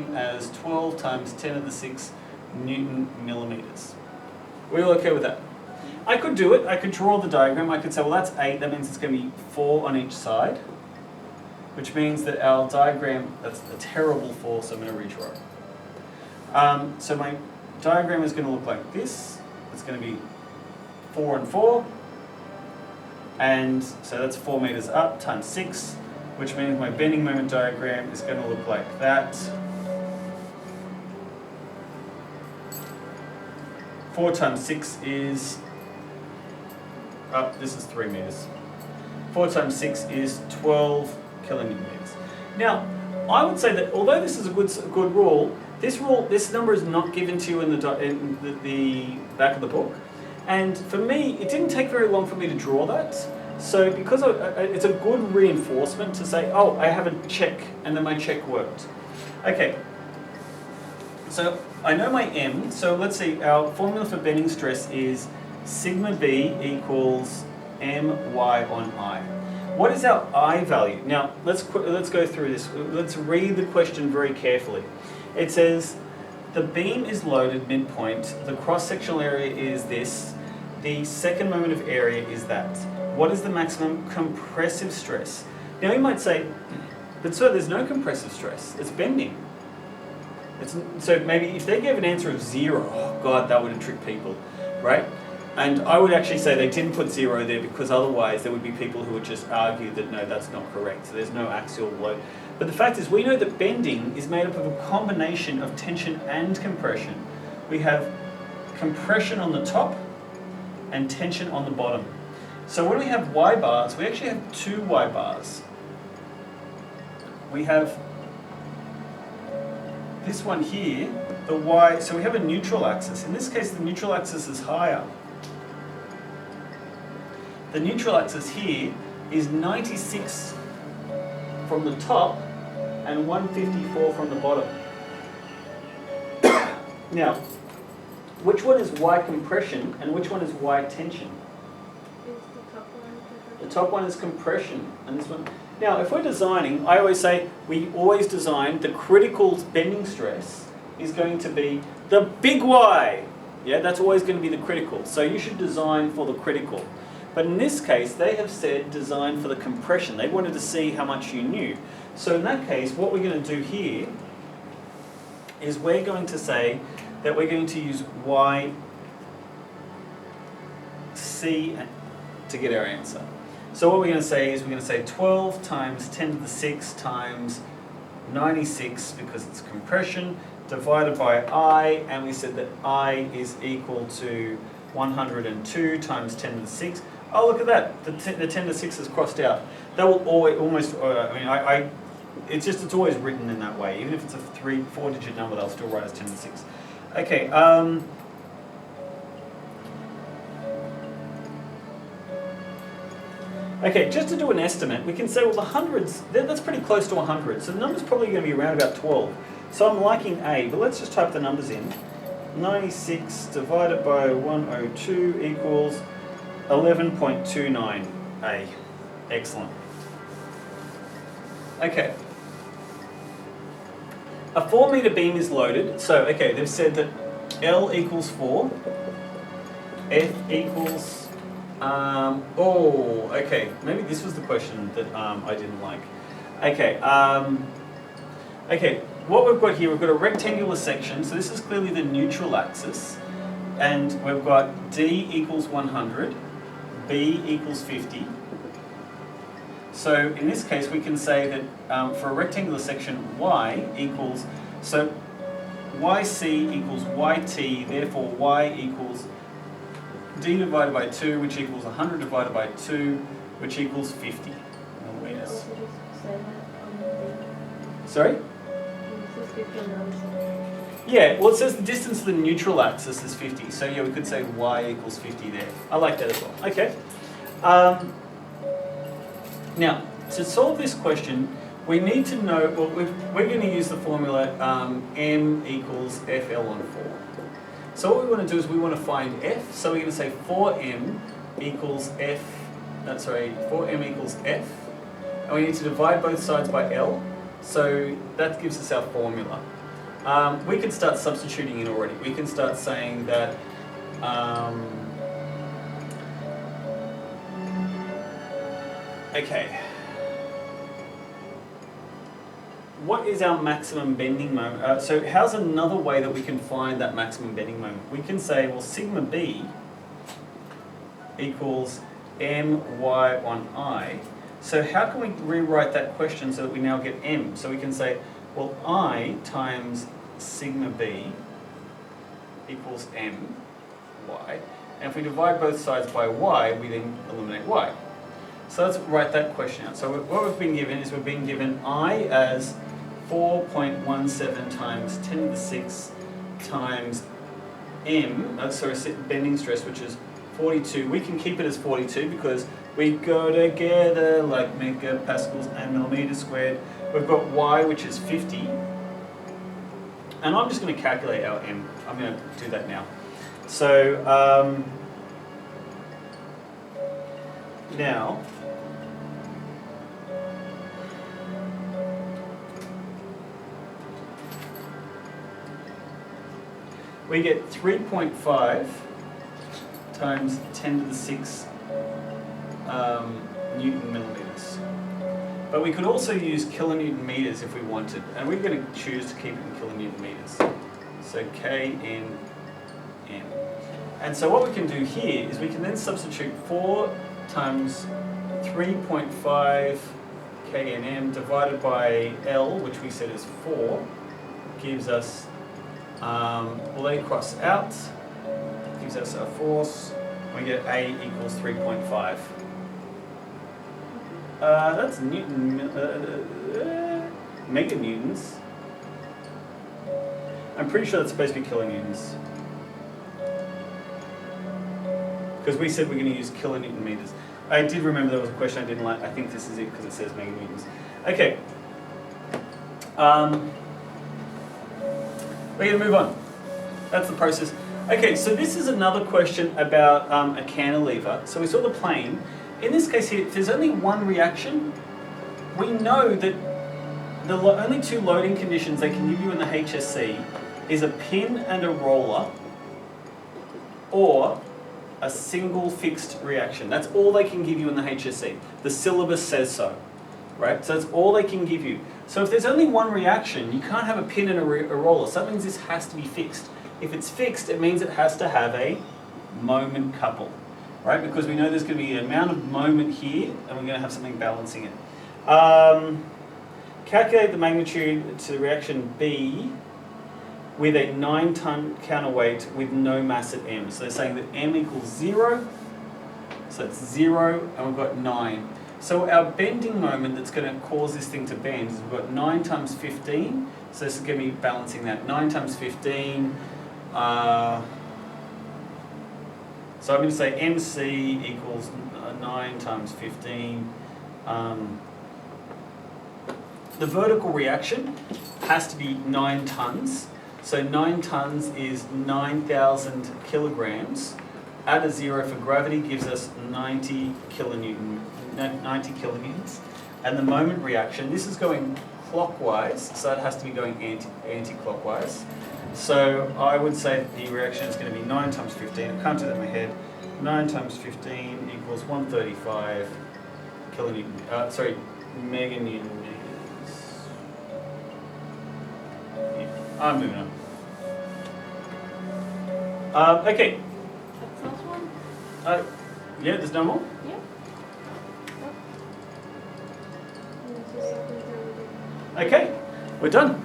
same as 12 times 10 to the 6 Newton millimeters. We're all okay with that? I could do it. I could draw the diagram. I could say, well, that's 8. That means it's going to be 4 on each side, which means that our diagram, that's a terrible 4, so I'm going to redraw it. So my diagram is going to look like this. It's going to be 4 and 4. And so that's 4 meters up times 6, which means my bending moment diagram is going to look like that. 4 times 6 is, this is 3 meters. 4 times 6 is 12 kilonewtons. Now, I would say that although this is a good rule, this number is not given to you in the back of the book. And for me, it didn't take very long for me to draw that. So because it's a good reinforcement to say, oh, I have a check, and then my check worked. Okay, so I know my M, so let's see, our formula for bending stress is sigma B equals my on I. What is our I value? Now, let's go through this. Let's read the question very carefully. It says, the beam is loaded midpoint, the cross-sectional area is this, the second moment of area is that. What is the maximum compressive stress? Now you might say, but sir, there's no compressive stress, it's bending. So maybe if they gave an answer of 0, oh God, that would have tricked people, right? And I would actually say they didn't put 0 there because otherwise there would be people who would just argue that no, that's not correct, so there's no axial load. But the fact is, we know that bending is made up of a combination of tension and compression. We have compression on the top and tension on the bottom. So when we have Y bars, we actually have 2 Y bars. We have this one here, the Y, so we have a neutral axis. In this case, the neutral axis is higher. The neutral axis here is 96 from the top and 154 from the bottom. Now, which one is Y compression and which one is Y tension? The top one is compression, and this one. Now, if we're designing, I always say we always design the critical bending stress is going to be the big Y. Yeah, that's always going to be the critical. So you should design for the critical. But in this case, they have said design for the compression. They wanted to see how much you knew. So in that case, what we're going to do here is we're going to say that we're going to use YC to get our answer. So what we're going to say is we're going to say 12 times 10 to the 6 times 96, because it's compression, divided by I, and we said that I is equal to 102 times 10 to the 6. Oh, look at that. The 10 to the 6 is crossed out. That will always, almost, it's always written in that way. Even if it's a 4-digit number, they'll still write as 10 to the 6. Okay, okay, just to do an estimate, we can say, well, the hundreds, that's pretty close to 100. So the number's probably going to be around about 12. So I'm liking A, but let's just type the numbers in. 96 divided by 102 equals 11.29 A. Excellent. Okay. A 4 meter beam is loaded. So, okay, they've said that L equals 4. F equals... okay, maybe this was the question that I didn't like. Okay, okay, what we've got here, we've got a rectangular section, so this is clearly the neutral axis, and we've got D equals 100, B equals 50. So in this case, we can say that for a rectangular section, Y equals, so YC equals YT, therefore Y equals D divided by 2, which equals 100 divided by 2, which equals 50 millimeters. Sorry? Yeah, well it says the distance to the neutral axis is 50, so yeah, we could say Y equals 50 there. I like that as well. Okay. Now, to solve this question, we need to know, well, we're going to use the formula M equals FL on 4. So what we want to do is we want to find F, so we're going to say 4M equals F, 4M equals F, and we need to divide both sides by L, so that gives us our formula. we could start substituting in already. We can start saying that okay, what is our maximum bending moment? So how's another way that we can find that maximum bending moment? We can say, well, sigma b equals my on I. So how can we rewrite that question so that we now get m? So we can say, well, I times sigma b equals m y. And if we divide both sides by y, we then eliminate y. So let's write that question out. So what we've been given is we've been given I as 4.17 times 10 to the 6 times m, bending stress, which is 42. We can keep it as 42 because we go together like megapascals and millimeters squared. We've got y, which is 50. And I'm just going to calculate our m. I'm going to do that now. So now we get 3.5 times 10 to the 6 Newton millimeters. But we could also use kilonewton meters if we wanted, and we're going to choose to keep it in kilonewton meters. So Kn m. And so what we can do here is we can then substitute 4 times 3.5 Kn divided by L, which we said is 4, gives us, well, they cross out, gives us a force. We get A equals 3.5. That's Newton, meganewtons. I'm pretty sure that's supposed to be kilonewtons. Because we said we're going to use kilonewton meters. I did remember there was a question I didn't like. I think this is it because it says meganewtons. Okay. We're going to move on. That's the process. Okay, so this is another question about a cantilever. So we saw the plane. In this case here, if there's only one reaction, we know that the only two loading conditions they can give you in the HSC is a pin and a roller, or a single fixed reaction. That's all they can give you in the HSC. The syllabus says so, right? So that's all they can give you. So if there's only one reaction, you can't have a pin and a roller. So that means this has to be fixed. If it's fixed, it means it has to have a moment couple, right? Because we know there's going to be an amount of moment here, and we're going to have something balancing it. Calculate the magnitude to reaction B with a 9-ton counterweight with no mass at M. So they're saying that M equals 0, so it's 0, and we've got 9. So our bending moment that's going to cause this thing to bend is we've got 9 times 15, so this is going to be balancing that. 9 times 15, so I'm going to say MC equals 9 times 15. The vertical reaction has to be 9 tons. So 9 tons is 9,000 kilograms. Add a 0 for gravity gives us 90 kilonewtons. And the moment reaction, this is going clockwise, so it has to be going anti-clockwise. So I would say that the reaction is going to be 9 times 15. I can't do that in my head. 9 times 15 equals 135 kilonewton. Meganewton meters. Yeah, I'm moving on. Okay. That's the last one? Yeah, there's no more? Yeah. Okay, we're done.